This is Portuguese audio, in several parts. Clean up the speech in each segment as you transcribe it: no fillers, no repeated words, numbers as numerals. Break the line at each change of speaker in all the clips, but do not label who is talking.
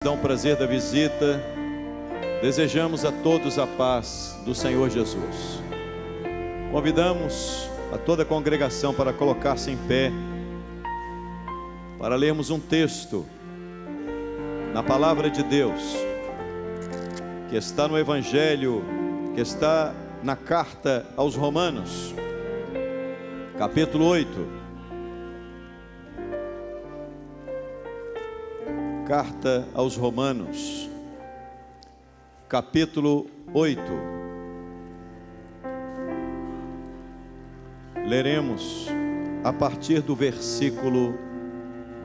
Dá um prazer da visita. Desejamos a todos a paz do Senhor Jesus. Convidamos a toda a congregação para colocar-se em pé, para lermos um texto na palavra de Deus, que está no Evangelho, que está na carta aos Romanos, capítulo 8. Carta aos Romanos, capítulo 8. Leremos a partir do versículo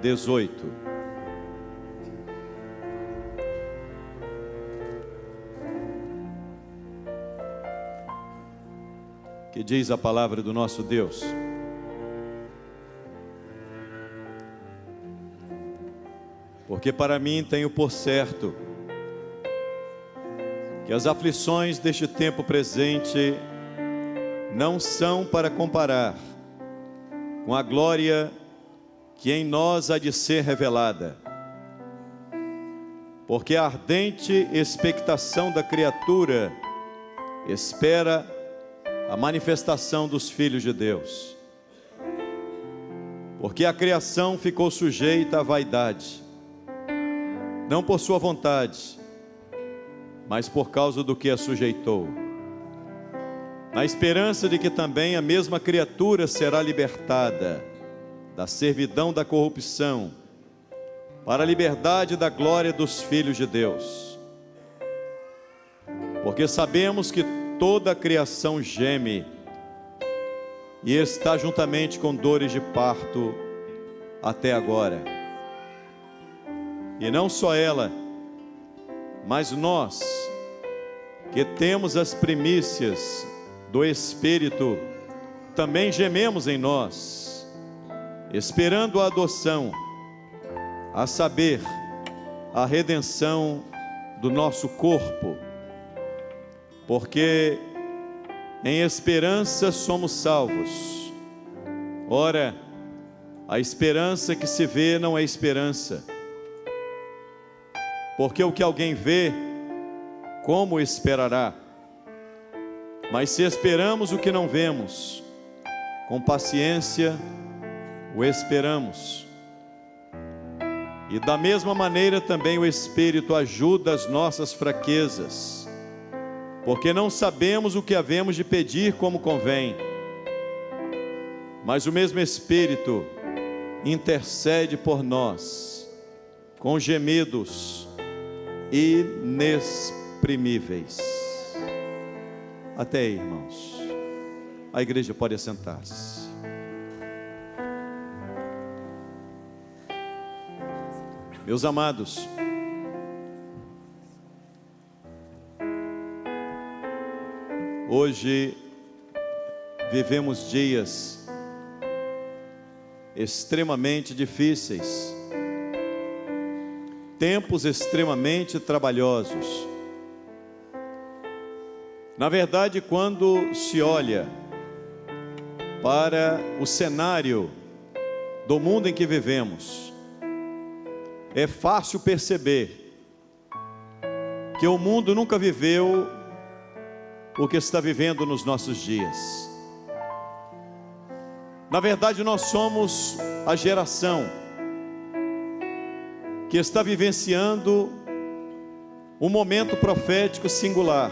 18. Que diz a palavra do nosso Deus: porque para mim tenho por certo que as aflições deste tempo presente não são para comparar com a glória que em nós há de ser revelada. Porque a ardente expectação da criatura espera a manifestação dos filhos de Deus. Porque a criação ficou sujeita à vaidade, não por sua vontade, mas por causa do que a sujeitou, na esperança de que também a mesma criatura será libertada da servidão da corrupção, para a liberdade da glória dos filhos de Deus. Porque sabemos que toda a criação geme e está juntamente com dores de parto até agora. E não só ela, mas nós, que temos as primícias do Espírito, também gememos em nós, esperando a adoção, a saber, a redenção do nosso corpo. Porque em esperança somos salvos. Ora, a esperança que se vê não é esperança. Porque o que alguém vê, como esperará? Mas se esperamos o que não vemos, com paciência o esperamos. E da mesma maneira também o Espírito ajuda as nossas fraquezas, porque não sabemos o que havemos de pedir como convém, mas o mesmo Espírito intercede por nós, com gemidos inexprimíveis. Até aí, irmãos. A igreja pode assentar-se. Meus amados, hoje vivemos dias extremamente difíceis, tempos extremamente trabalhosos. Na verdade, quando se olha para o cenário do mundo em que vivemos, é fácil perceber que o mundo nunca viveu o que está vivendo nos nossos dias. Na verdade, nós somos a geração que está vivenciando um momento profético singular.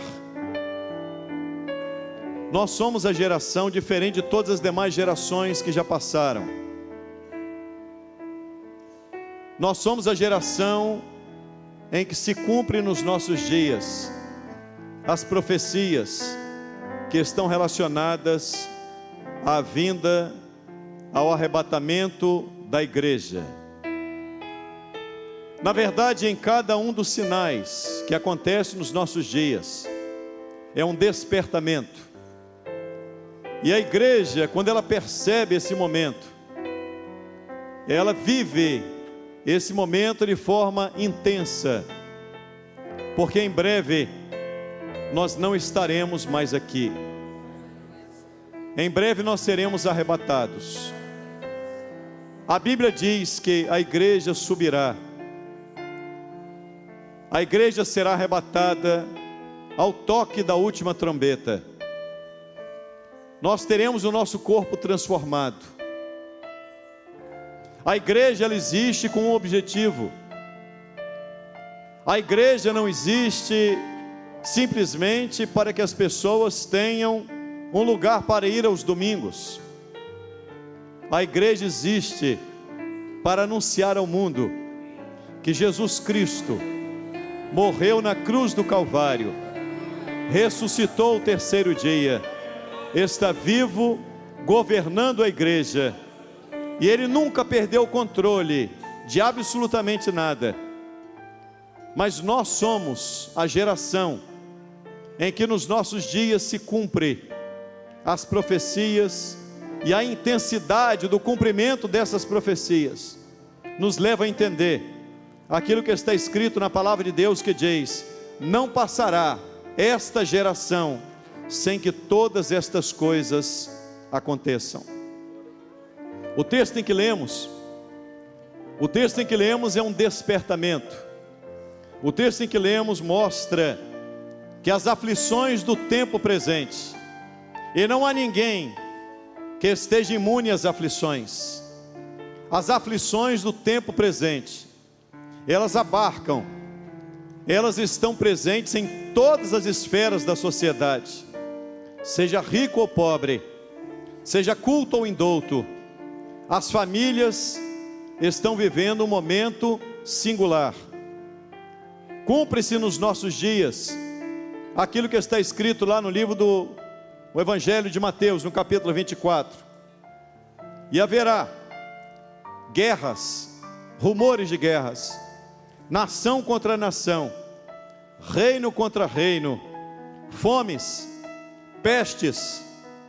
Nós somos a geração diferente de todas as demais gerações que já passaram. Nós somos a geração em que se cumpre nos nossos dias as profecias que estão relacionadas à vinda, ao arrebatamento da igreja. Na verdade, em cada um dos sinais que acontecem nos nossos dias, é um despertamento. E a igreja, quando ela percebe esse momento, ela vive esse momento de forma intensa, porque em breve nós não estaremos mais aqui. Em breve nós seremos arrebatados. A Bíblia diz que a igreja subirá a igreja será arrebatada ao toque da última trombeta. Nós teremos o nosso corpo transformado. A igreja, ela existe com um objetivo. A igreja não existe simplesmente para que as pessoas tenham um lugar para ir aos domingos. A igreja existe para anunciar ao mundo que Jesus Cristo morreu na cruz do Calvário, ressuscitou o terceiro dia, está vivo, governando a igreja, e Ele nunca perdeu o controle de absolutamente nada. Mas nós somos a geração em que nos nossos dias se cumpre as profecias, e a intensidade do cumprimento dessas profecias nos leva a entender aquilo que está escrito na palavra de Deus, que diz: não passará esta geração sem que todas estas coisas aconteçam. O texto em que lemos é um despertamento. O texto em que lemos mostra que as aflições do tempo presente, e não há ninguém que esteja imune às aflições. As aflições do tempo presente, elas abarcam, elas estão presentes em todas as esferas da sociedade, seja rico ou pobre, seja culto ou indouto. As famílias estão vivendo um momento singular. Cumpre-se nos nossos dias aquilo que está escrito lá no livro do Evangelho de Mateus, no capítulo 24. E haverá guerras, rumores de guerras, nação contra nação, reino contra reino, fomes, pestes,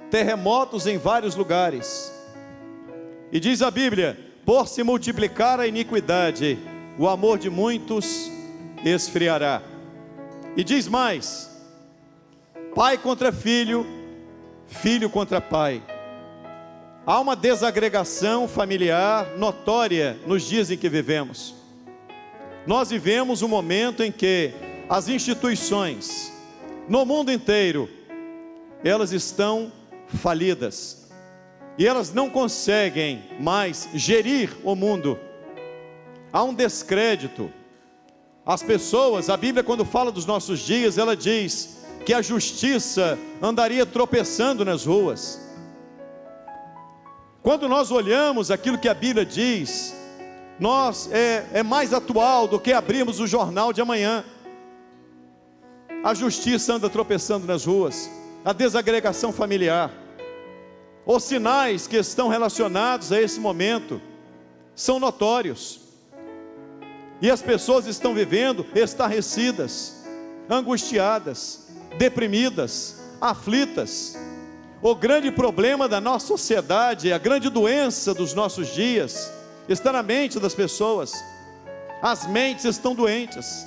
terremotos em vários lugares. E diz a Bíblia: por se multiplicar a iniquidade, o amor de muitos esfriará. E diz mais: pai contra filho, filho contra pai. Há uma desagregação familiar notória nos dias em que vivemos. Nós vivemos um momento em que as instituições no mundo inteiro, elas estão falidas, e elas não conseguem mais gerir o mundo. Há um descrédito. As pessoas, a Bíblia, quando fala dos nossos dias, ela diz que a justiça andaria tropeçando nas ruas. Quando nós olhamos aquilo que a Bíblia diz, é mais atual do que abrirmos o jornal de amanhã. A justiça anda tropeçando nas ruas, a desagregação familiar. Os sinais que estão relacionados a esse momento são notórios, e as pessoas estão vivendo estarrecidas, angustiadas, deprimidas, aflitas. O grande problema da nossa sociedade, a grande doença dos nossos dias, está na mente das pessoas. As mentes estão doentes.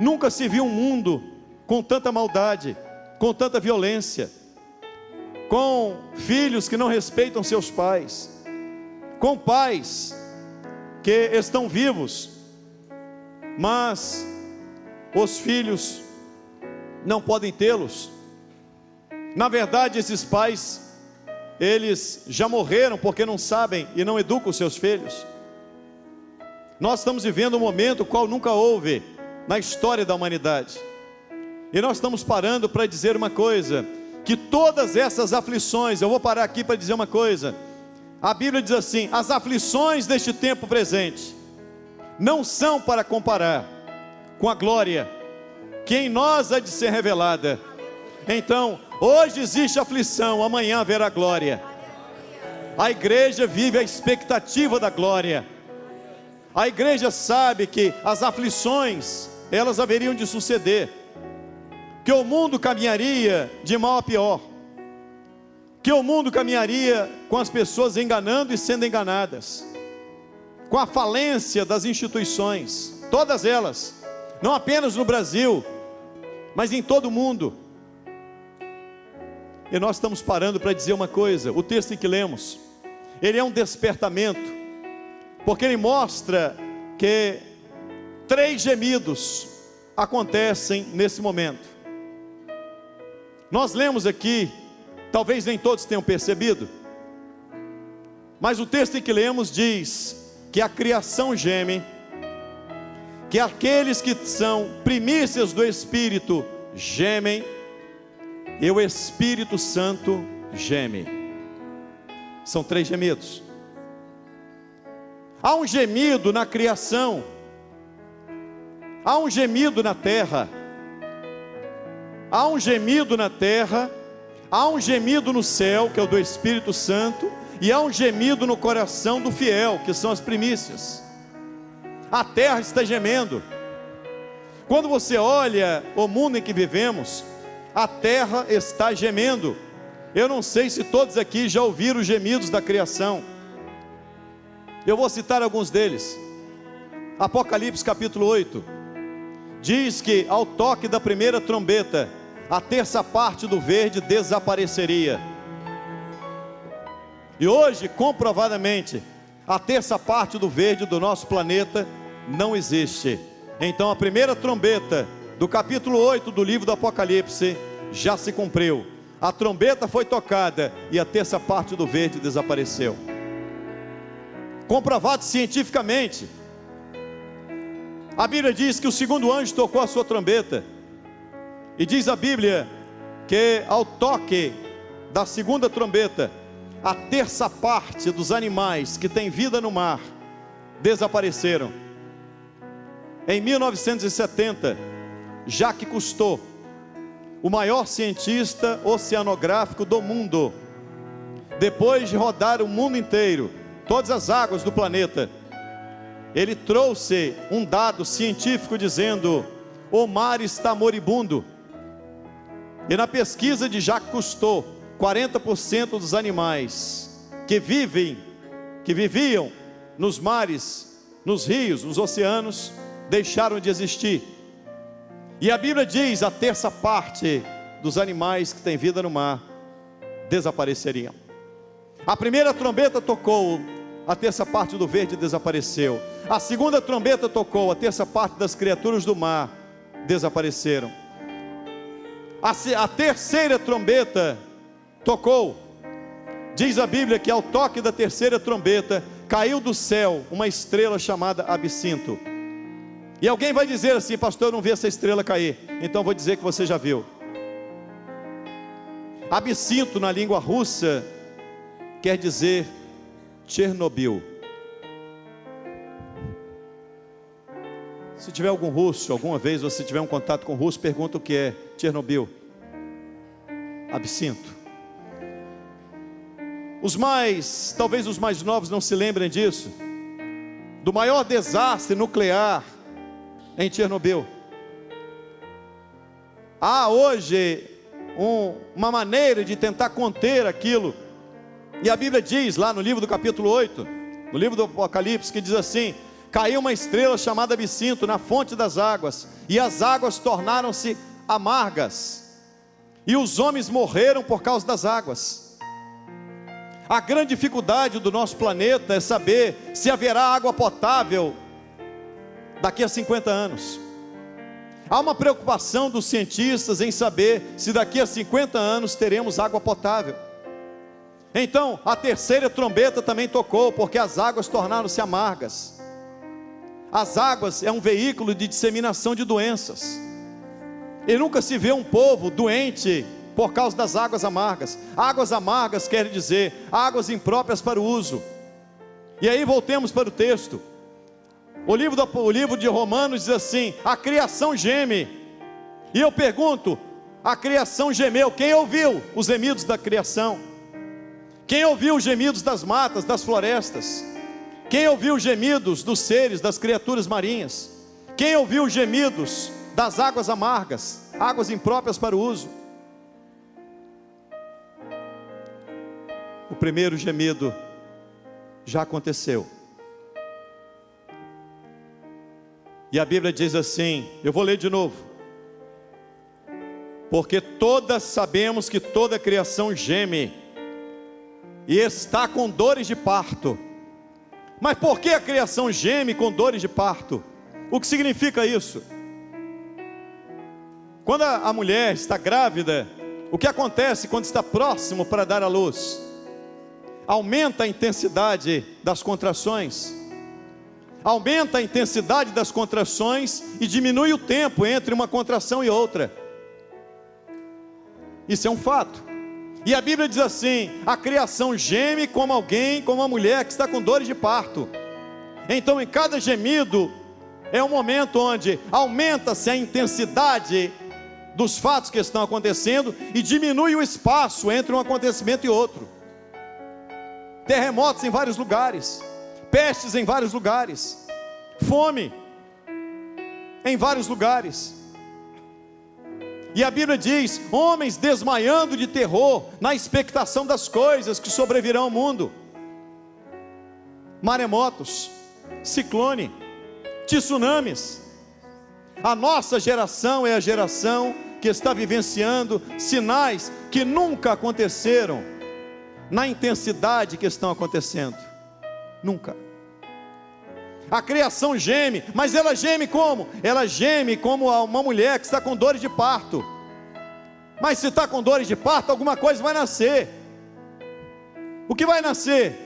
Nunca se viu um mundo com tanta maldade, com tanta violência, com filhos que não respeitam seus pais, com pais que estão vivos, mas os filhos não podem tê-los. Na verdade, esses pais, eles já morreram porque não sabem e não educam os seus filhos. Nós estamos vivendo um momento qual nunca houve na história da humanidade, e nós estamos parando para dizer uma coisa, que todas essas aflições, eu vou parar aqui para dizer uma coisa. A Bíblia diz assim: as aflições deste tempo presente não são para comparar com a glória que em nós há de ser revelada. Então, hoje existe aflição, amanhã haverá glória. A igreja vive a expectativa da glória. A igreja sabe que as aflições, elas haveriam de suceder, que o mundo caminharia de mal a pior, que o mundo caminharia com as pessoas enganando e sendo enganadas, com a falência das instituições, todas elas, não apenas no Brasil, mas em todo o mundo. E nós estamos parando para dizer uma coisa. O texto em que lemos, ele é um despertamento, porque ele mostra que 3 gemidos acontecem nesse momento. Nós lemos aqui, talvez nem todos tenham percebido, mas o texto em que lemos diz que a criação geme, que aqueles que são primícias do Espírito gemem, e o Espírito Santo geme. São 3 gemidos. Há um gemido na criação, há um gemido na terra, há um gemido na terra, há um gemido no céu, que é o do Espírito Santo, e há um gemido no coração do fiel, que são as primícias. A terra está gemendo. Quando você olha o mundo em que vivemos, a terra está gemendo. Eu não sei se todos aqui já ouviram os gemidos da criação. Eu vou citar alguns deles. Apocalipse capítulo 8 diz que ao toque da primeira trombeta, a terça parte do verde desapareceria. E hoje, comprovadamente, a terça parte do verde do nosso planeta não existe. Então a primeira trombeta do capítulo 8 do livro do Apocalipse já se cumpriu. A trombeta foi tocada e a terça parte do verde desapareceu. Comprovado cientificamente. A Bíblia diz que o segundo anjo tocou a sua trombeta. E diz a Bíblia que ao toque da segunda trombeta, a terça parte dos animais que têm vida no mar desapareceram. Em 1970, Jacques Cousteau, o maior cientista oceanográfico do mundo, depois de rodar o mundo inteiro, todas as águas do planeta, ele trouxe um dado científico dizendo: o mar está moribundo. E na pesquisa de Jacques Cousteau, 40% dos animais que viviam nos mares, nos rios, nos oceanos, deixaram de existir. E a Bíblia diz: a terça parte dos animais que têm vida no mar desapareceriam. A primeira trombeta tocou, a terça parte do verde desapareceu. A segunda trombeta tocou, a terça parte das criaturas do mar desapareceram. A terceira trombeta tocou. Diz a Bíblia que ao toque da terceira trombeta, caiu do céu uma estrela chamada Absinto. E alguém vai dizer assim: pastor, eu não vi essa estrela cair. Então eu vou dizer que você já viu. Absinto na língua russa quer dizer Chernobyl. Se tiver algum russo, alguma vez você tiver um contato com russo, pergunta o que é Chernobyl. Absinto. Talvez os mais novos não se lembrem disso, do maior desastre nuclear em Chernobyl. Há hoje uma maneira de tentar conter aquilo, e a Bíblia diz lá no livro do capítulo 8, no livro do Apocalipse, que diz assim: caiu uma estrela chamada Absinto na fonte das águas, e as águas tornaram-se amargas, e os homens morreram por causa das águas. A grande dificuldade do nosso planeta é saber se haverá água potável daqui a 50 anos. Há uma preocupação dos cientistas em saber se daqui a 50 anos teremos água potável. Então a terceira trombeta também tocou, porque as águas tornaram-se amargas. As águas é um veículo de disseminação de doenças, e nunca se vê um povo doente por causa das águas amargas. Águas amargas quer dizer águas impróprias para o uso. E aí voltemos para o texto. O livro de Romanos diz assim: a criação geme. E eu pergunto: a criação gemeu? Quem ouviu os gemidos da criação? Quem ouviu os gemidos das matas, das florestas? Quem ouviu os gemidos dos seres, das criaturas marinhas? Quem ouviu os gemidos das águas amargas, águas impróprias para o uso? O primeiro gemido já aconteceu. E a Bíblia diz assim, eu vou ler de novo: porque todas sabemos que toda a criação geme e está com dores de parto. Mas por que a criação geme com dores de parto? O que significa isso? Quando a mulher está grávida, o que acontece quando está próximo para dar à luz? Aumenta a intensidade das contrações. Aumenta a intensidade das contrações e diminui o tempo entre uma contração e outra. Isso é um fato. E a Bíblia diz assim: a criação geme como alguém, como uma mulher que está com dores de parto. Então, em cada gemido, é um momento onde aumenta-se a intensidade dos fatos que estão acontecendo e diminui o espaço entre um acontecimento e outro. Terremotos em vários lugares, pestes em vários lugares, fome em vários lugares. E a Bíblia diz: homens desmaiando de terror na expectação das coisas que sobrevirão ao mundo. Maremotos, ciclone, tsunamis. A nossa geração é a geração que está vivenciando sinais que nunca aconteceram na intensidade que estão acontecendo. Nunca. A criação geme, mas ela geme como? Ela geme como uma mulher que está com dores de parto. Mas se está com dores de parto, alguma coisa vai nascer. O que vai nascer?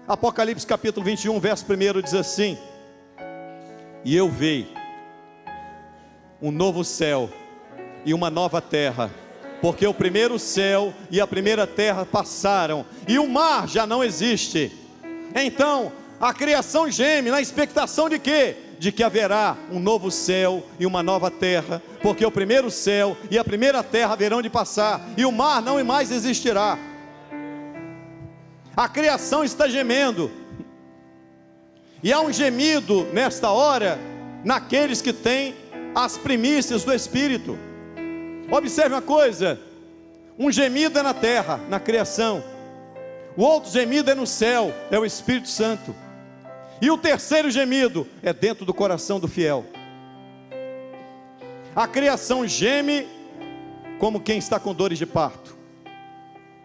Apocalipse capítulo 21, verso 1 diz assim: e eu vi um novo céu e uma nova terra, porque o primeiro céu e a primeira terra passaram, e o mar já não existe. Então, a criação geme na expectação de quê? De que haverá um novo céu e uma nova terra, porque o primeiro céu e a primeira terra haverão de passar, e o mar não mais existirá. A criação está gemendo, e há um gemido nesta hora, naqueles que têm as primícias do Espírito. Observe uma coisa: um gemido é na terra, na criação, o outro gemido é no céu, é o Espírito Santo, e o terceiro gemido é dentro do coração do fiel. A criação geme como quem está com dores de parto,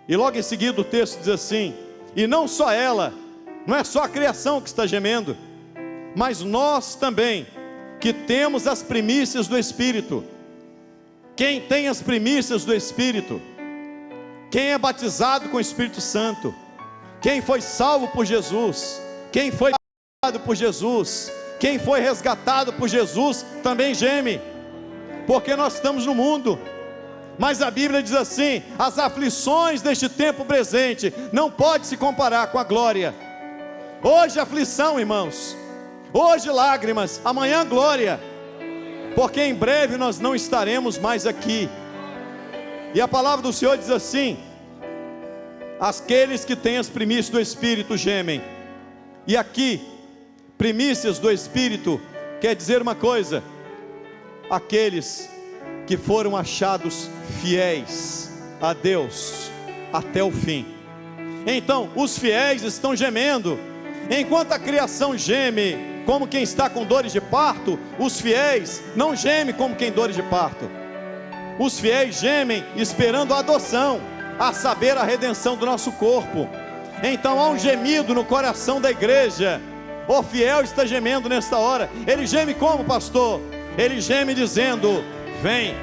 e logo em seguida o texto diz assim: e não só ela, não é só a criação que está gemendo, mas nós também, que temos as primícias do Espírito. Quem tem as primícias do Espírito, quem é batizado com o Espírito Santo, quem foi salvo por Jesus, quem foi batizado por Jesus, quem foi resgatado por Jesus, também geme, porque nós estamos no mundo, mas a Bíblia diz assim: as aflições deste tempo presente não pode se comparar com a glória. Hoje aflição, irmãos, hoje lágrimas, amanhã glória, porque em breve nós não estaremos mais aqui. E a palavra do Senhor diz assim: aqueles que têm as primícias do Espírito gemem. E aqui, primícias do Espírito quer dizer uma coisa: aqueles que foram achados fiéis a Deus até o fim. Então, os fiéis estão gemendo. Enquanto a criação geme como quem está com dores de parto, os fiéis não gemem como quem dores de parto. Os fiéis gemem esperando a adoção, a saber, a redenção do nosso corpo. Então há um gemido no coração da igreja. O fiel está gemendo nesta hora. Ele geme como, pastor? Ele geme dizendo: vem.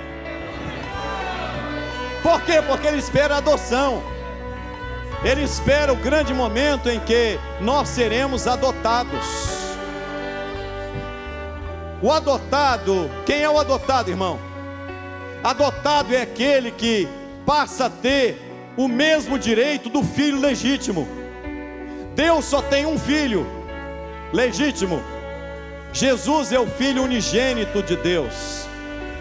Por quê? Porque ele espera a adoção. Ele espera o grande momento em que nós seremos adotados. O adotado, quem é o adotado, irmão? Adotado é aquele que passa a ter o mesmo direito do filho legítimo. Deus só tem um filho legítimo. Jesus é o filho unigênito de Deus.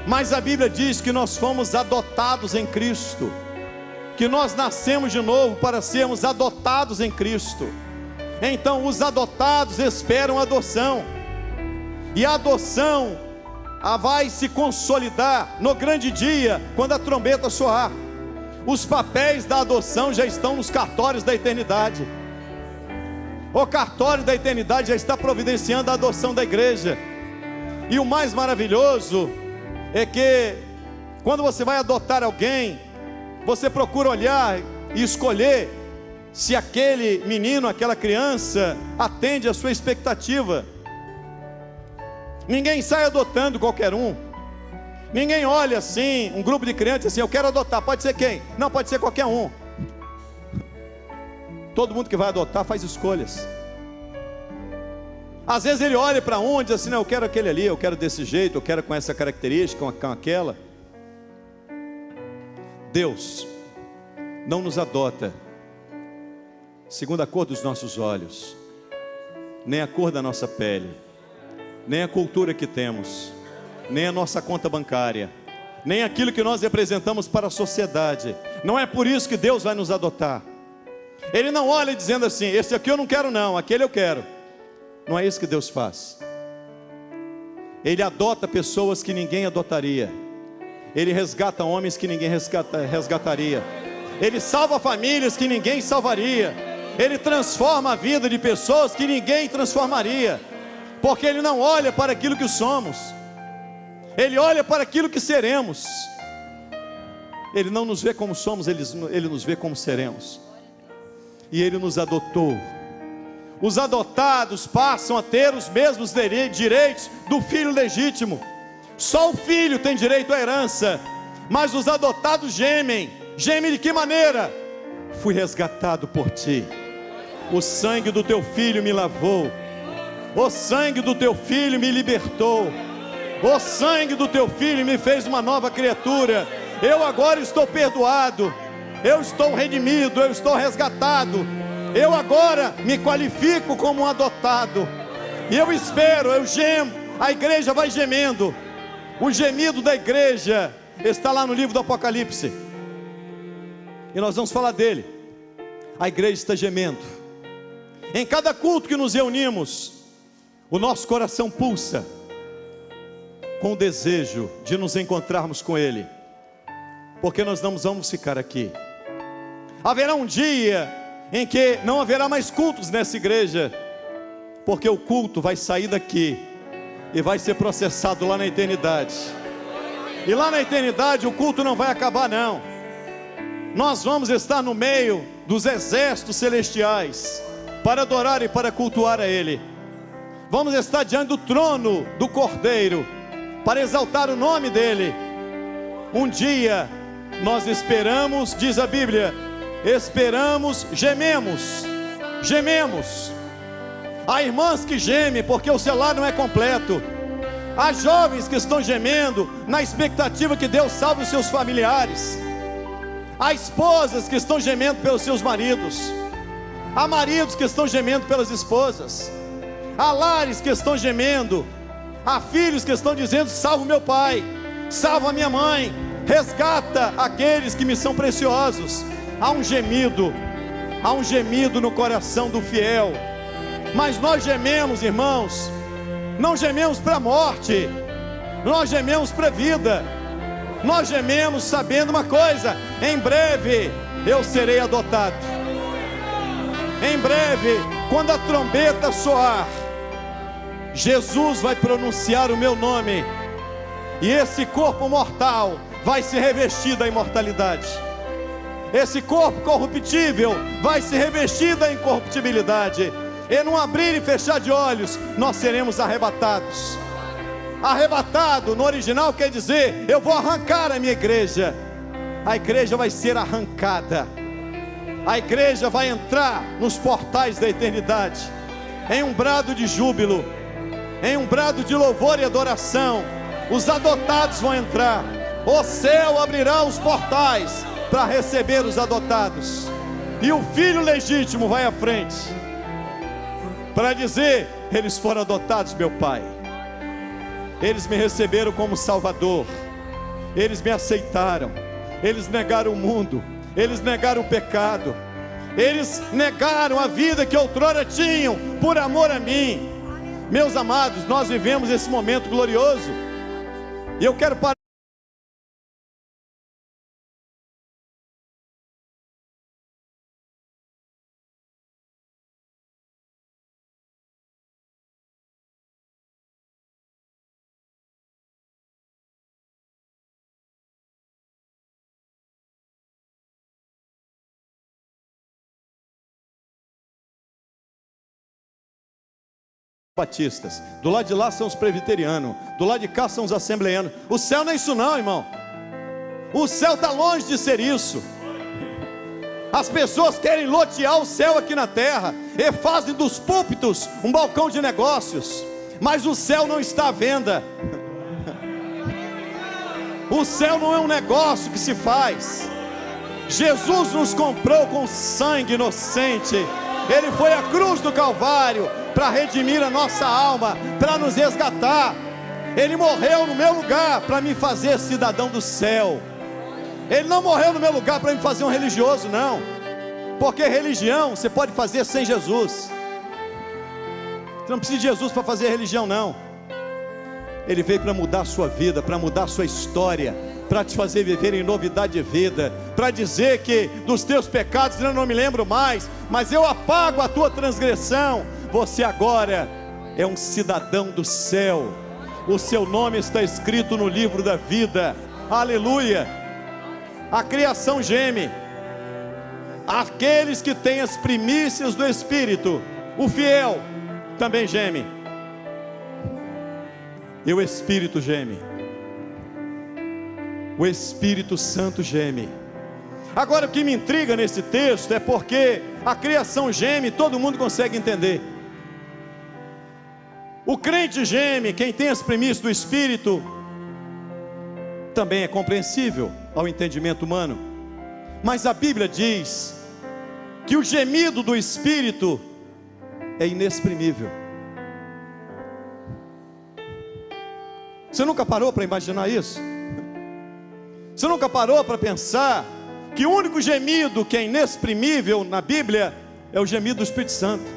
Mas a Bíblia diz que nós fomos adotados em Cristo, que nós nascemos de novo para sermos adotados em Cristo. Então os adotados esperam a adoção, e a adoção vai se consolidar no grande dia, quando a trombeta soar. Os papéis da adoção já estão nos cartórios da eternidade. O cartório da eternidade já está providenciando a adoção da igreja. E o mais maravilhoso é que quando você vai adotar alguém, você procura olhar e escolher se aquele menino, aquela criança atende à sua expectativa. Ninguém sai adotando qualquer um. Ninguém olha assim, um grupo de crianças assim, eu quero adotar, pode ser quem? Não, pode ser qualquer um. Todo mundo que vai adotar faz escolhas. Às vezes ele olha para um e diz assim, não, eu quero aquele ali, eu quero desse jeito, eu quero com essa característica, com aquela. Deus não nos adota segundo a cor dos nossos olhos, nem a cor da nossa pele, nem a cultura que temos, nem a nossa conta bancária, nem aquilo que nós representamos para a sociedade. Não é por isso que Deus vai nos adotar. Ele não olha dizendo assim, esse aqui eu não quero não, aquele eu quero. Não é isso que Deus faz. Ele adota pessoas que ninguém adotaria. Ele resgata homens que ninguém resgataria. Ele salva famílias que ninguém salvaria. Ele transforma a vida de pessoas que ninguém transformaria. Porque Ele não olha para aquilo que somos, Ele olha para aquilo que seremos. Ele não nos vê como somos, Ele nos vê como seremos. E Ele nos adotou. Os adotados passam a ter os mesmos direitos do filho legítimo. Só o filho tem direito à herança, mas os adotados gemem. Gemem de que maneira? Fui resgatado por ti. O sangue do teu filho me lavou. O sangue do teu filho me libertou. O sangue do teu filho me fez uma nova criatura. Eu agora estou perdoado. Eu estou redimido, eu estou resgatado. Eu agora me qualifico como um adotado. E eu espero, eu gemo. A igreja vai gemendo. O gemido da igreja está lá no livro do Apocalipse. E nós vamos falar dele. A igreja está gemendo. Em cada culto que nos reunimos, o nosso coração pulsa com o desejo de nos encontrarmos com Ele. Porque nós não vamos ficar aqui. Haverá um dia em que não haverá mais cultos nessa igreja, porque o culto vai sair daqui e vai ser processado lá na eternidade. E lá na eternidade o culto não vai acabar não. Nós vamos estar no meio dos exércitos celestiais para adorar e para cultuar a Ele. Vamos estar diante do trono do Cordeiro para exaltar o nome dEle. Um dia nós esperamos, diz a Bíblia, esperamos, gememos. Há irmãs que gemem porque o celular não é completo. Há jovens que estão gemendo na expectativa que Deus salve os seus familiares. Há esposas que estão gemendo pelos seus maridos. Há maridos que estão gemendo pelas esposas. Há lares que estão gemendo. Há filhos que estão dizendo, salva o meu pai, salva a minha mãe, resgata aqueles que me são preciosos. Há um gemido no coração do fiel. Mas nós gememos, irmãos, não gememos para a morte, nós gememos para a vida. Nós gememos sabendo uma coisa: em breve eu serei adotado. Em breve, quando a trombeta soar, Jesus vai pronunciar o meu nome, e esse corpo mortal vai se revestir da imortalidade. Esse corpo corruptível vai se revestir da incorruptibilidade. E num abrir e fechar de olhos, nós seremos arrebatados. Arrebatado no original quer dizer, eu vou arrancar a minha igreja. A igreja vai ser arrancada. A igreja vai entrar nos portais da eternidade, em um brado de júbilo, em um brado de louvor e adoração. Os adotados vão entrar. O céu abrirá os portais para receber os adotados, e o filho legítimo vai à frente para dizer, eles foram adotados, meu pai. Eles me receberam como Salvador. Eles me aceitaram. Eles negaram o mundo. Eles negaram o pecado. Eles negaram a vida que outrora tinham por amor a mim. Meus amados, nós vivemos esse momento glorioso. E eu quero parar batistas, do lado de lá são os presbiterianos, do lado de cá são os assembleianos. O céu não é isso não, irmão. O céu está longe de ser isso. As pessoas querem lotear o céu aqui na terra e fazem dos púlpitos um balcão de negócios, mas o céu não está à venda. O céu não é um negócio que se faz. Jesus nos comprou com sangue inocente. Ele foi à cruz do Calvário para redimir a nossa alma, para nos resgatar. Ele morreu no meu lugar para me fazer cidadão do céu. Ele não morreu no meu lugar para me fazer um religioso, não. Porque religião você pode fazer sem Jesus. Você não precisa de Jesus para fazer religião, não. Ele veio para mudar a sua vida, para mudar a sua história, para te fazer viver em novidade de vida, para dizer que dos teus pecados eu não me lembro mais, mas eu apago a tua transgressão. Você agora é um cidadão do céu. O seu nome está escrito no livro da vida. Aleluia. A criação geme. Aqueles que têm as primícias do Espírito, o fiel também geme. E o Espírito geme. O Espírito Santo geme. Agora o que me intriga nesse texto é porque a criação geme, todo mundo consegue entender. O crente geme, quem tem as primícias do Espírito, também é compreensível ao entendimento humano. Mas a Bíblia diz que o gemido do Espírito é inexprimível. Você nunca parou para imaginar isso? Você nunca parou para pensar que o único gemido que é inexprimível na Bíblia é o gemido do Espírito Santo?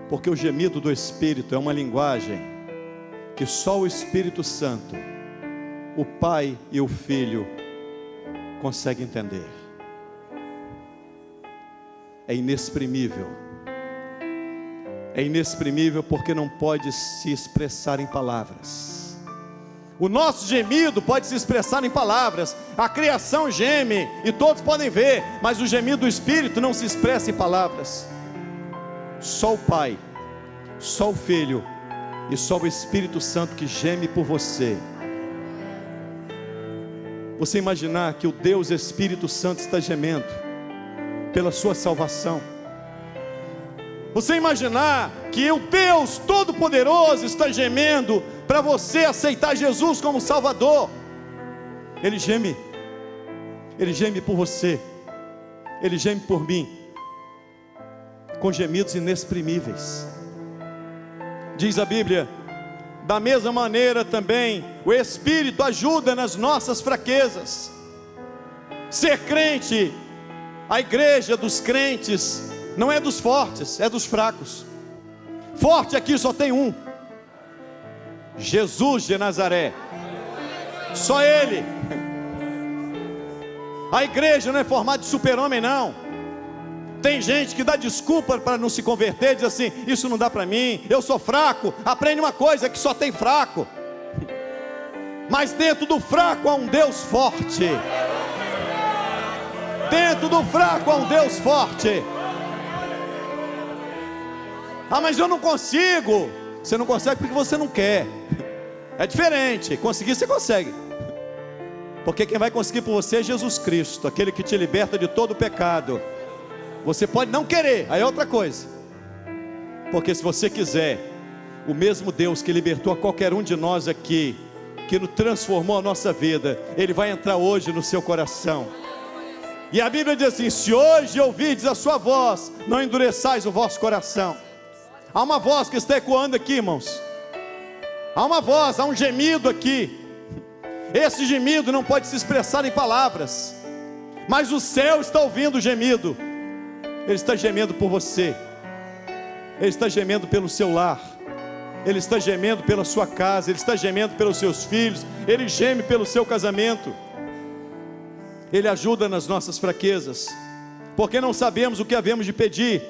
Porque o gemido do Espírito é uma linguagem que só o Espírito Santo, o Pai e o Filho conseguem entender. É inexprimível. É inexprimível porque não pode se expressar em palavras. O nosso gemido pode se expressar em palavras. A criação geme e todos podem ver, mas o gemido do Espírito não se expressa em palavras. Só o Pai, só o Filho e só o Espírito Santo que geme por você. Você imaginar que o Deus Espírito Santo está gemendo pela sua salvação. Você imaginar que o Deus Todo-Poderoso está gemendo para você aceitar Jesus como Salvador. Ele geme por você, Ele geme por mim, com gemidos inexprimíveis. Diz a Bíblia, da mesma maneira também, o Espírito ajuda nas nossas fraquezas. Ser crente, a igreja dos crentes, não é dos fortes, é dos fracos. Forte aqui só tem um: Jesus de Nazaré. Só Ele. A igreja não é formada de super-homem, não. Tem gente que dá desculpa para não se converter, diz assim: isso não dá para mim, eu sou fraco. Aprende uma coisa, que só tem fraco. Mas dentro do fraco há um Deus forte. Dentro do fraco há um Deus forte. Ah, mas eu não consigo. Você não consegue porque você não quer. É diferente. Conseguir você consegue, porque quem vai conseguir por você é Jesus Cristo, aquele que te liberta de todo o pecado. Você pode não querer, aí é outra coisa. Porque se você quiser, o mesmo Deus que libertou a qualquer um de nós aqui, que nos transformou a nossa vida, Ele vai entrar hoje no seu coração. E a Bíblia diz assim: se hoje ouvides a sua voz, não endureçais o vosso coração. Há uma voz que está ecoando aqui, irmãos. Há uma voz, há um gemido aqui. Esse gemido não pode se expressar em palavras, mas o céu está ouvindo o gemido. Ele está gemendo por você. Ele está gemendo pelo seu lar. Ele está gemendo pela sua casa. Ele está gemendo pelos seus filhos. Ele geme pelo seu casamento. Ele ajuda nas nossas fraquezas, porque não sabemos o que havemos de pedir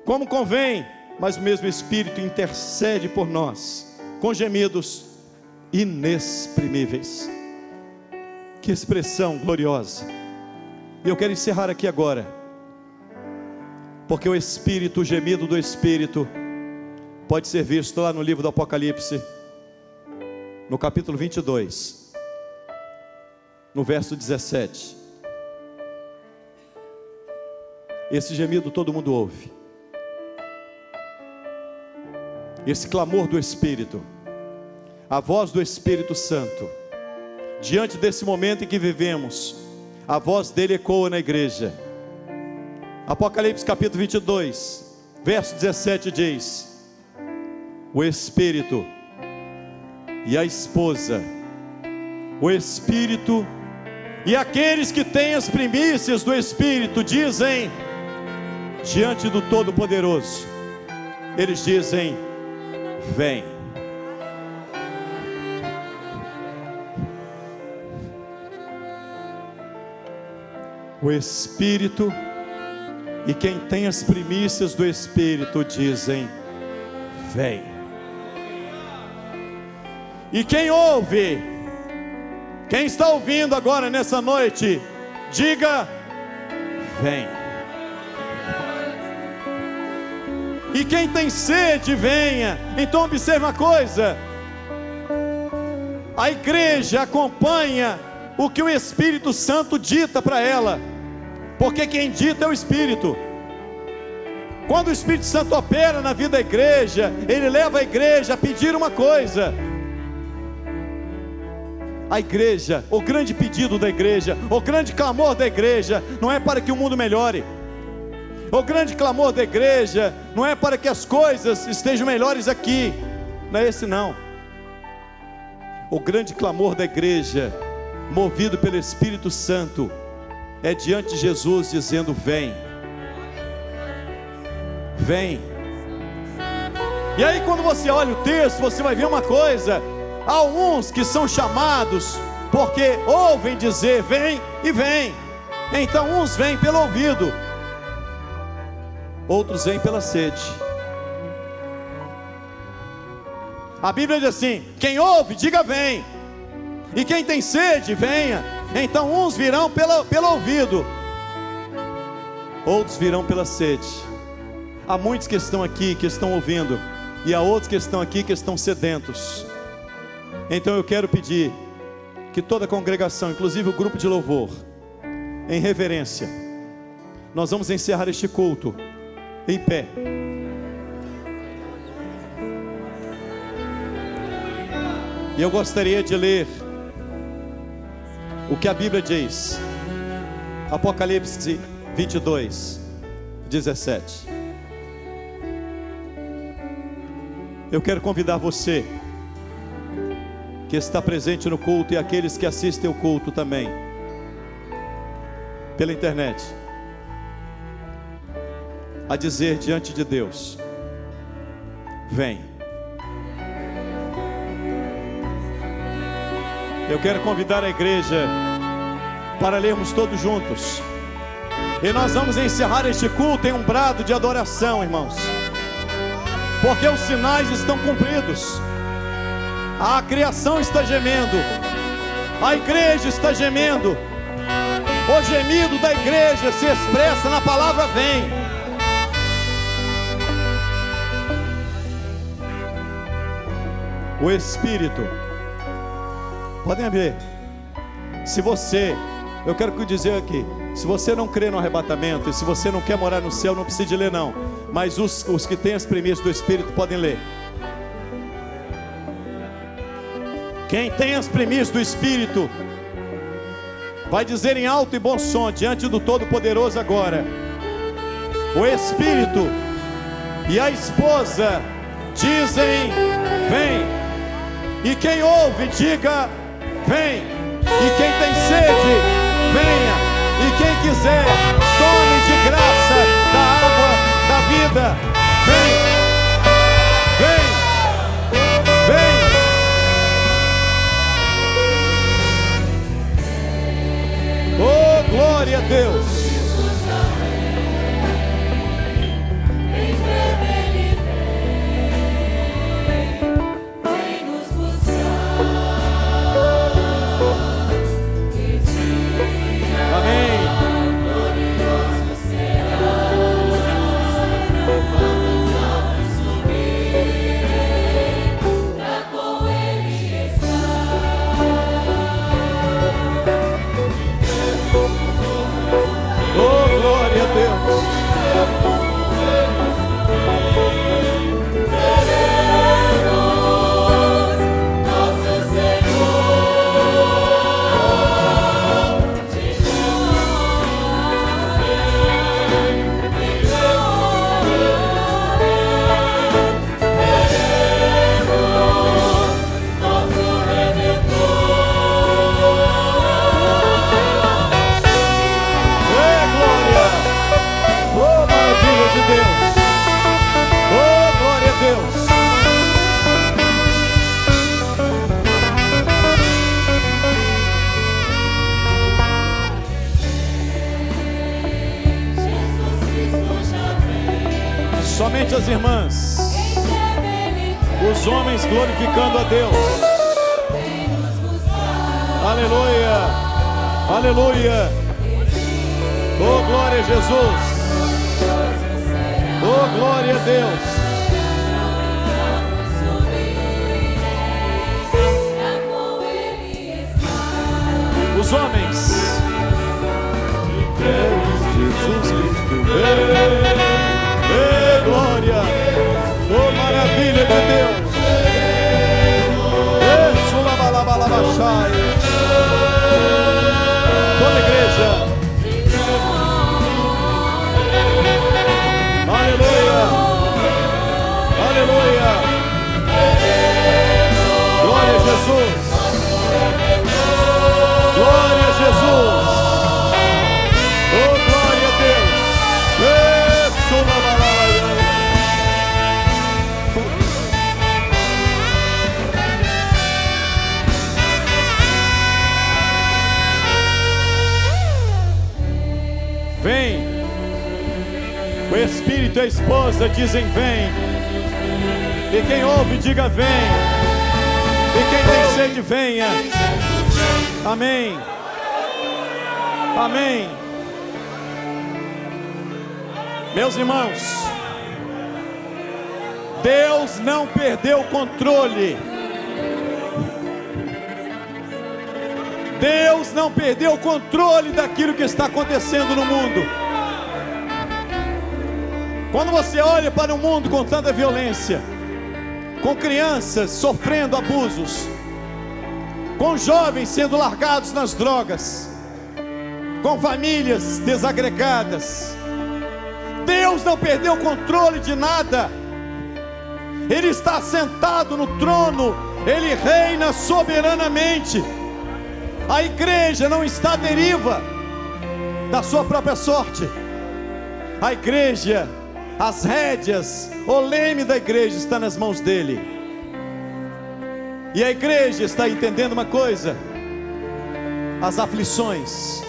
como convém, mas o mesmo Espírito intercede por nós com gemidos inexprimíveis. Que expressão gloriosa. E eu quero encerrar aqui agora Porque o Espírito, o gemido do Espírito, pode ser visto lá no livro do Apocalipse, no capítulo 22, no verso 17. Esse gemido todo mundo ouve. Esse clamor do Espírito, a voz do Espírito Santo, diante desse momento em que vivemos, a voz dele ecoa na igreja. Apocalipse capítulo 22, verso 17 diz: o Espírito e a esposa, o Espírito e aqueles que têm as primícias do Espírito dizem diante do Todo-Poderoso, eles dizem: vem. O Espírito e quem tem as primícias do Espírito dizem: vem. E quem ouve, quem está ouvindo agora nessa noite, diga: vem. E quem tem sede, venha. Então observe uma coisa: a igreja acompanha o que o Espírito Santo dita para ela, porque quem dita é o Espírito. Quando o Espírito Santo opera na vida da igreja, ele leva a igreja a pedir uma coisa. A igreja, o grande pedido da igreja, o grande clamor da igreja, não é para que o mundo melhore. O grande clamor da igreja não é para que as coisas estejam melhores aqui. Não é esse não. O grande clamor da igreja, movido pelo Espírito Santo, é diante de Jesus dizendo: vem. Vem. E aí quando você olha o texto, você vai ver uma coisa: há uns que são chamados porque ouvem dizer vem e vem. Então uns vêm pelo ouvido, outros vêm pela sede. A Bíblia diz assim: quem ouve, diga vem. E quem tem sede, venha. Então uns virão pelo ouvido, outros virão pela sede. Há muitos que estão aqui, que estão ouvindo, e há outros que estão aqui, que estão sedentos. Então eu quero pedir que toda a congregação, inclusive o grupo de louvor, em reverência, nós vamos encerrar este culto em pé. E eu gostaria de ler o que a Bíblia diz. Apocalipse 22, 17. Eu quero convidar você que está presente no culto e aqueles que assistem o culto também pela internet, a dizer diante de Deus: vem. Eu quero convidar a igreja para lermos todos juntos, e nós vamos encerrar este culto em um brado de adoração, irmãos, porque os sinais estão cumpridos. A criação está gemendo, a igreja está gemendo. O gemido da igreja se expressa na palavra vem. O Espírito, podem ver, se você, eu quero dizer aqui, se você não crê no arrebatamento, e se você não quer morar no céu, não precisa de ler não, mas os que têm as primícias do Espírito podem ler. Quem tem as primícias do Espírito vai dizer em alto e bom som diante do Todo-Poderoso agora: o Espírito e a esposa dizem vem. E quem ouve, diga vem. E quem tem sede, venha. E quem quiser, tome de graça da água da vida. Vem, vem, vem. Oh, glória a Deus. Deus. Somente as irmãs, os homens glorificando a Deus. Aleluia, aleluia. Oh, glória a Jesus. Oh, glória a Deus. Os homens, Jesus Cristo. Glória, oh maravilha de Deus. Toda igreja, aleluia, aleluia. Glória a Jesus, glória a Jesus. Oh, glória a Deus. Vem, o Espírito e a esposa dizem vem, e quem ouve diga vem, e quem tem sede venha. Amém, amém. Meus irmãos, Deus não perdeu o controle. Deus não perdeu o controle daquilo que está acontecendo no mundo. Quando você olha para um mundo com tanta violência, com crianças sofrendo abusos, com jovens sendo largados nas drogas, com famílias desagregadas, Deus não perdeu o controle de nada. Ele está sentado no trono, Ele reina soberanamente. A igreja não está à deriva da sua própria sorte. A igreja, as rédeas, o leme da igreja está nas mãos dele. E a igreja está entendendo uma coisa: as aflições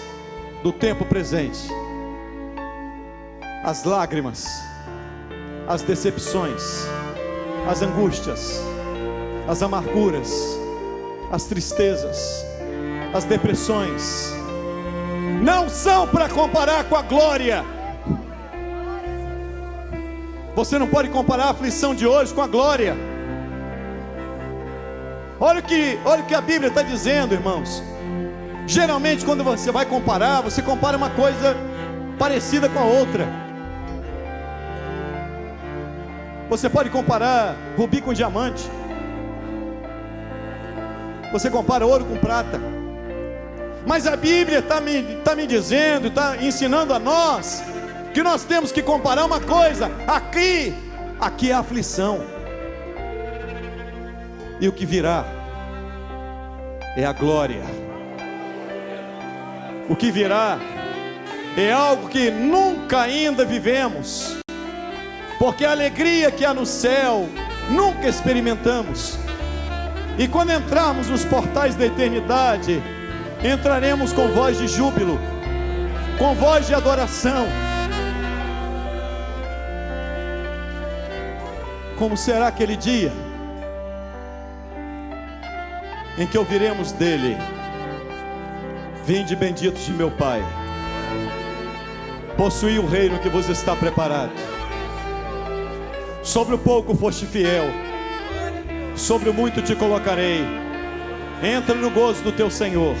do tempo presente, as lágrimas, as decepções, as angústias, as amarguras, as tristezas, as depressões, não são para comparar com a glória. Você não pode comparar a aflição de hoje com a glória. Olha o que a Bíblia está dizendo, irmãos. Geralmente quando você vai comparar, você compara uma coisa parecida com a outra. Você pode comparar rubi com diamante, você compara ouro com prata. Mas a Bíblia está me dizendo, está ensinando a nós, que nós temos que comparar uma coisa. Aqui é a aflição, e o que virá é a glória. O que virá é algo que nunca ainda vivemos, porque a alegria que há no céu nunca experimentamos. E quando entrarmos nos portais da eternidade, entraremos com voz de júbilo, com voz de adoração. Como será aquele dia em que ouviremos dele: vinde benditos de meu Pai, possuí o reino que vos está preparado. Sobre o pouco foste fiel, sobre o muito te colocarei. Entra no gozo do teu Senhor.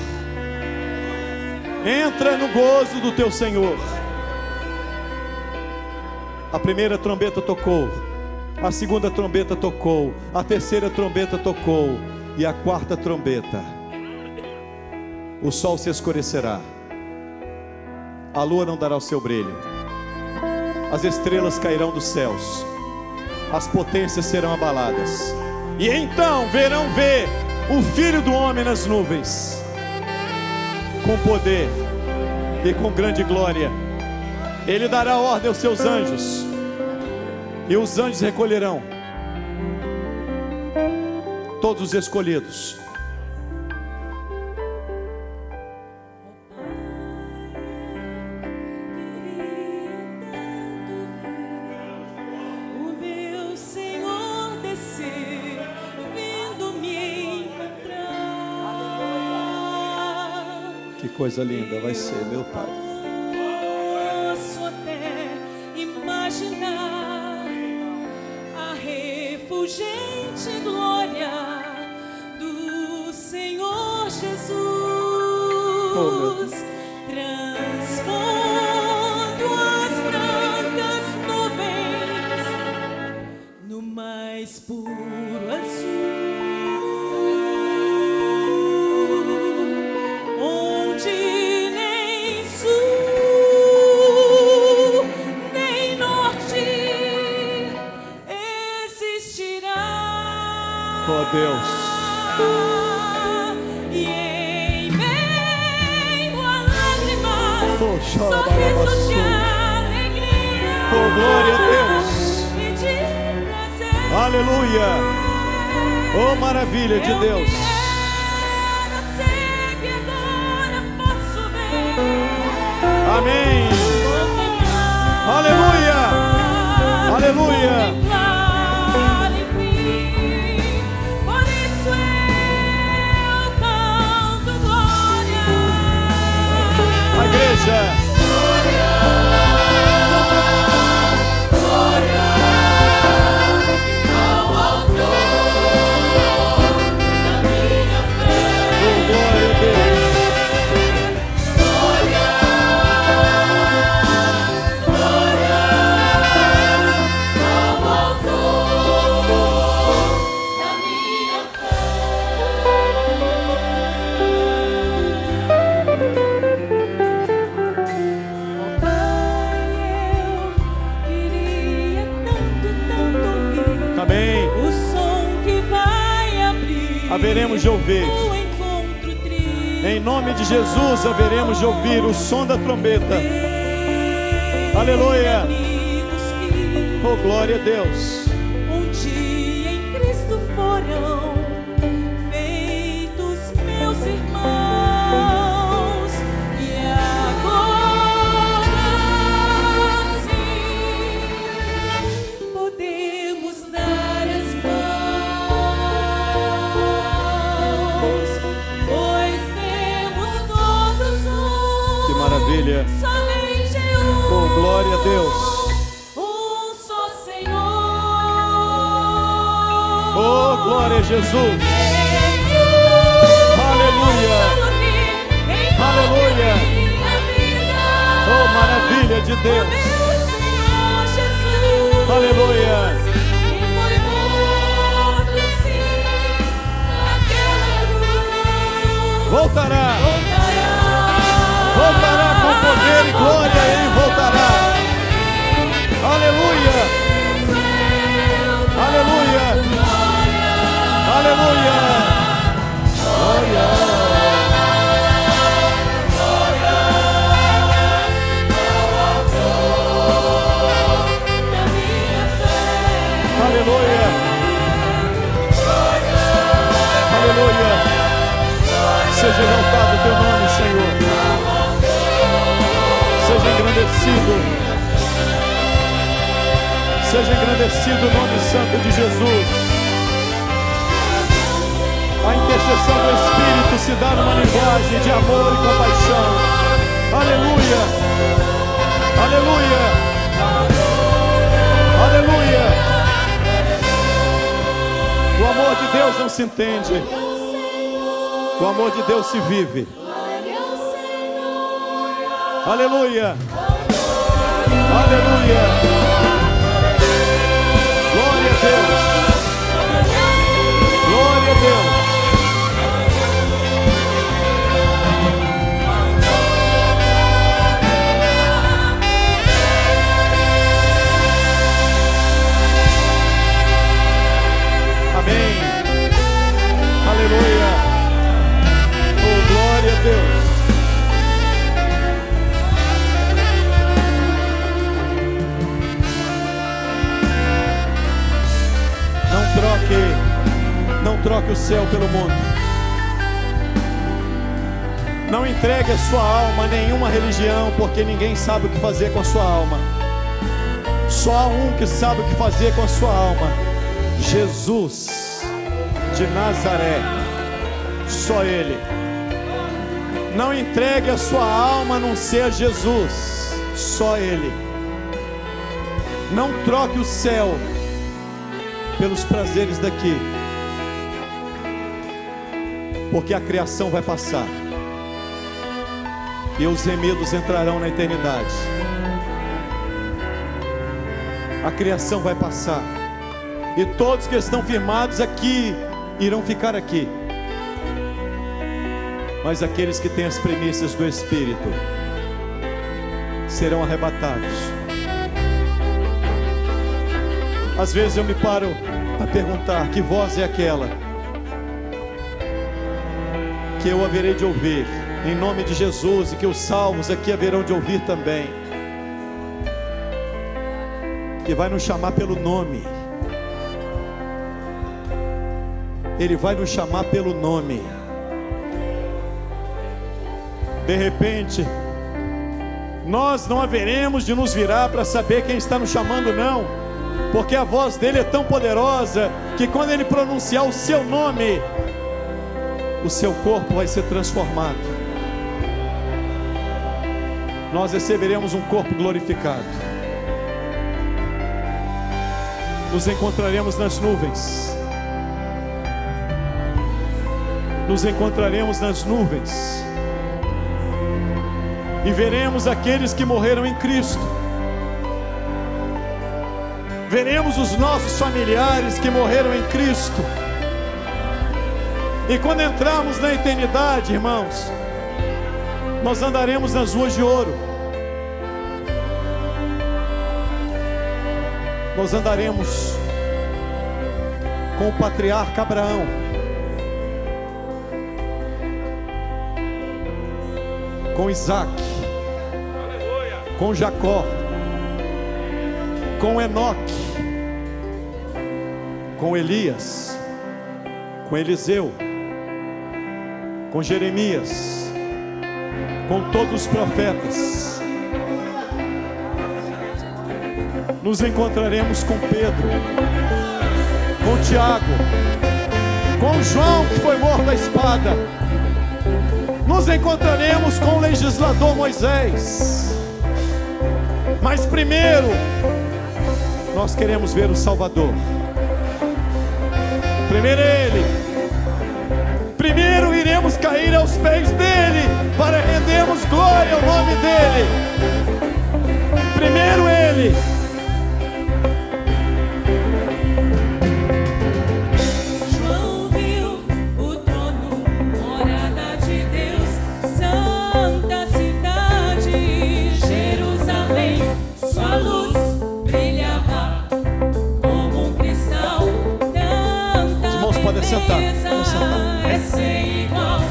Entra no gozo do teu Senhor. A primeira trombeta tocou, a segunda trombeta tocou, a terceira trombeta tocou, e a quarta trombeta. O sol se escurecerá, a lua não dará o seu brilho, as estrelas cairão dos céus, as potências serão abaladas, e então verão o Filho do Homem nas nuvens, com poder e com grande glória. Ele dará ordem aos seus anjos, e os anjos recolherão todos os escolhidos. Que coisa linda vai ser, meu Pai.
Posso até imaginar a refulgente glória do Senhor Jesus, transpondo as brancas nuvens no mais puro azul.
Oh Deus,
e em meio a lágrimas, sorrisos de alegria,
oh glória a Deus,
e de prazer.
Aleluia, oh maravilha de Deus.
Eu sei que agora posso ver.
Amém. Aleluia, aleluia. Igreja, glória, glória ao autor da minha fé. Oh, glória a Deus. Glória, glória ao autor da minha fé. Amém.
O som que vai abrir,
Haveremos de ouvir.
o encontro triste.
Em nome de Jesus, haveremos de ouvir o som da trombeta. Aleluia. Oh, glória a Deus.
Um dia em Cristo foram feitos meus irmãos, e agora sim podemos dar as mãos, pois temos todos um.
Que maravilha.
Somente um.
Oh, glória a Deus.
Um só Senhor.
Oh, glória a Jesus. Aleluia. Aleluia. Oh, maravilha de Deus. Aleluia. Voltará. Voltará com poder e glória, ele voltará. Aleluia. Aleluia. Aleluia. Glória. Aleluia. Aleluia. Seja exaltado o teu nome, Senhor. Seja engrandecido. Seja engrandecido o nome santo de Jesus. A intercessão do Espírito se dá numa linguagem de amor e compaixão. Aleluia. Aleluia. Aleluia. O amor de Deus não se entende. O amor de Deus se vive. Aleluia. Aleluia. Glória a Deus. Glória a Deus. Amém. Aleluia. Oh, glória a Deus. Não troque o céu pelo mundo. Não entregue a sua alma a nenhuma religião, porque ninguém sabe o que fazer com a sua alma. Só há um que sabe o que fazer com a sua alma: Jesus de Nazaré. Só Ele. Não entregue a sua alma a não ser Jesus. Só Ele. Não troque o céu pelos prazeres daqui, porque a criação vai passar e os gemidos entrarão na eternidade. A criação vai passar e todos que estão firmados aqui irão ficar aqui, mas aqueles que têm as premissas do Espírito serão arrebatados. Às vezes eu me paro a perguntar: que voz é aquela que eu haverei de ouvir em nome de Jesus, e que os salvos aqui haverão de ouvir também, que vai nos chamar pelo nome. Ele vai nos chamar pelo nome. De repente, nós não haveremos de nos virar para saber quem está nos chamando, não, porque a voz dele é tão poderosa que quando ele pronunciar o seu nome, o seu corpo vai ser transformado. Nós receberemos um corpo glorificado. Nos encontraremos nas nuvens. Nos encontraremos nas nuvens. E veremos aqueles que morreram em Cristo. Veremos os nossos familiares que morreram em Cristo. E quando entrarmos na eternidade, irmãos, nós andaremos nas ruas de ouro. Nós andaremos com o patriarca Abraão. Com Isaac. Com Jacó. Com Enoque. Com Elias. Com Eliseu. Com Jeremias. Com todos os profetas. Nos encontraremos com Pedro, com Tiago, com João que foi morto à espada. Nos encontraremos com o legislador Moisés. Mas primeiro, nós queremos ver o Salvador. Primeiro Ele. Primeiro iremos cair aos pés dele para rendermos glória ao nome dele. Primeiro Ele.
João viu o trono, morada de Deus, santa cidade, Jerusalém. Sua luz brilhava como um cristal.
Os irmãos podem sentar.
É sem igual.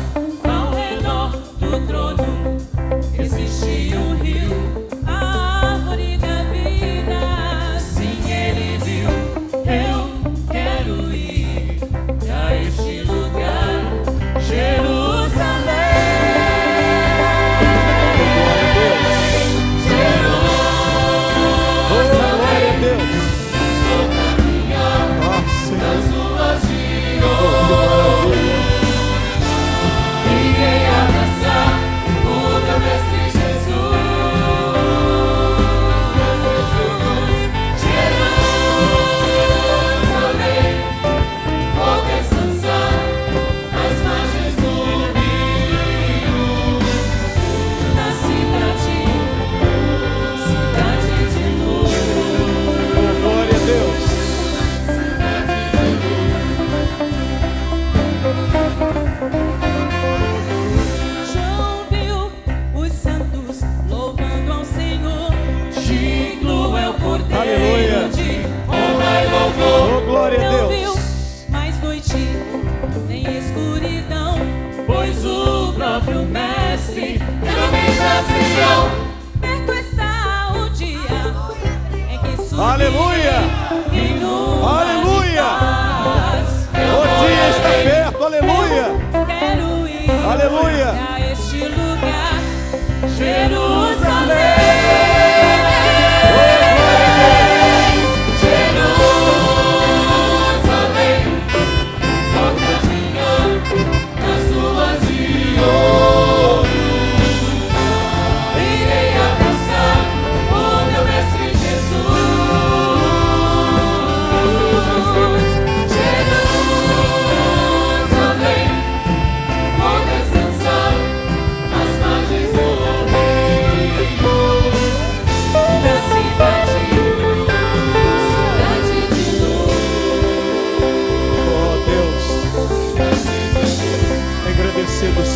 Ao redor do trono existe um rio, a árvore da vida. Sim, ele viu. Eu quero ir a este lugar, Jerusalém.
Glória a Deus.
Vou caminhar nas ruas de ouro.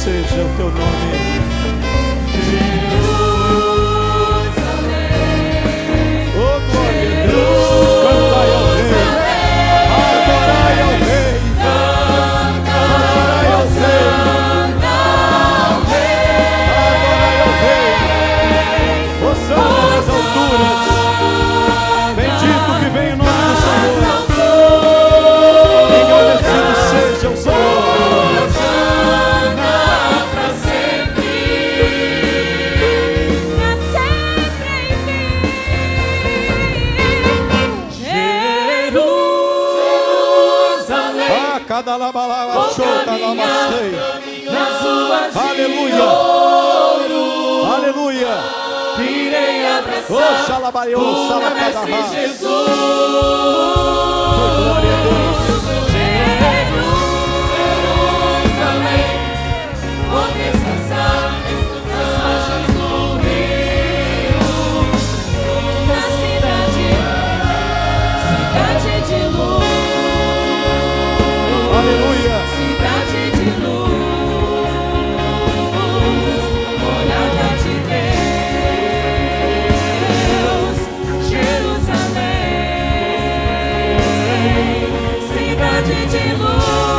seja o teu nome. Oh, glória a Deus. Cantai ao Rei. Adorai ao Rei. Adorai ao Rei. Adorai ao Rei. Hosana nas alturas. Bendito que vem em nome do Senhor. Engrandecido seja o Senhor. Cada labalaba, chota, lamastei. Aleluia. Aleluia.
Irei abraçar.
Oh, xalabaio, salacadahá. Glória a Deus.
Jerusalém, vou descansar nas margens do rio, na cidade de luz.
Aleluia.
Cidade de luz, morada de Deus, Jerusalém, cidade de luz.